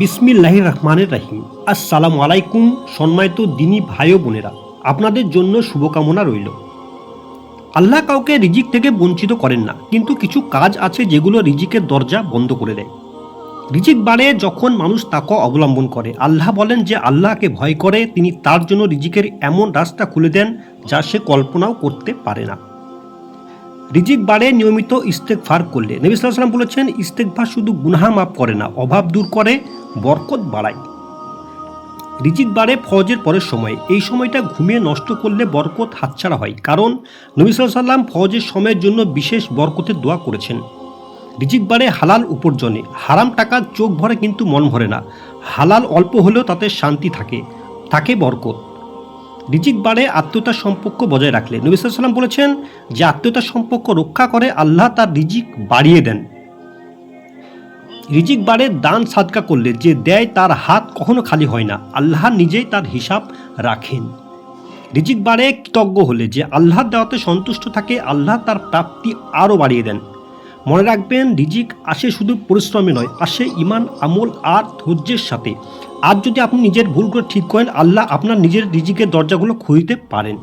বিসমিল্লাহির রহমানির রহিম। আসসালামু আলাইকুম। সম্মানিত দিনী ভাই ও বোনেরা, আপনাদের জন্য শুভকামনা রইল। আল্লাহ কাউকে রিজিক থেকে বঞ্চিত করেন না, কিন্তু কিছু কাজ আছে যেগুলো রিজিকের দরজা বন্ধ করে দেয়। রিজিক বাড়ে যখন মানুষ তাকে অবলম্বন করে। আল্লাহ বলেন যে আল্লাহকে ভয় করে তিনি তার জন্য রিজিকের এমন রাস্তা খুলে দেন যা সে কল্পনাও করতে পারে না। রিজিক বাড়ে নিয়মিত ইস্তেগফার করলে। নবী সাল্লাল্লাহু আলাইহি ওয়াসাল্লাম বলেছেন, ইস্তেগফার শুধু গুনাহ মাফ করে না, অভাব দূর করে, বরকত বাড়ায়। রিজিক বাড়ে ফজরের পরের সময়। এই সময়টা ঘুমিয়ে নষ্ট করলে বরকত হাতছাড়া হয়, কারণ নবী সাল্লাল্লাহু আলাইহি ওয়াসাল্লাম ফজরের সময়ের জন্য বিশেষ বরকতের দোয়া করেছেন। রিজিক বাড়ে হালাল উপার্জনে। হারাম টাকা চোখ ভরে কিন্তু মন ভরে না। হালাল অল্প হলেও তাতে শান্তি থাকে বরকত। রিজিক বাড়ে আত্মীয়তার সম্পর্ক বজায় রাখলে। নবী সাল্লাল্লাহু আলাইহি ওয়াসাল্লাম বলেছেন, যে আত্মীয়তার সম্পর্ক রক্ষা করে আল্লাহ তার রিজিক বাড়িয়ে দেন। রিজিক বাড়ে দান সাদকা করলে। যে দেয় তার হাত কখনো খালি হয় না, আল্লাহ নিজেই তার হিসাব রাখেন। রিজিক বাড়ে কৃতজ্ঞ হলে। যে আল্লাহর দেওয়াতে সন্তুষ্ট থাকে, আল্লাহ তার প্রাপ্তি আরও বাড়িয়ে দেন। মনে রাখবেন, রিজিক আসে শুধু পরিশ্রমে নয়, আসে ইমান, আমল আর ধৈর্যের সাথে। আর যদি আপনি নিজের ভুলগুলো ঠিক করেন, আল্লাহ আপনার নিজের রিজিকের দরজাগুলো খুলতে পারেন।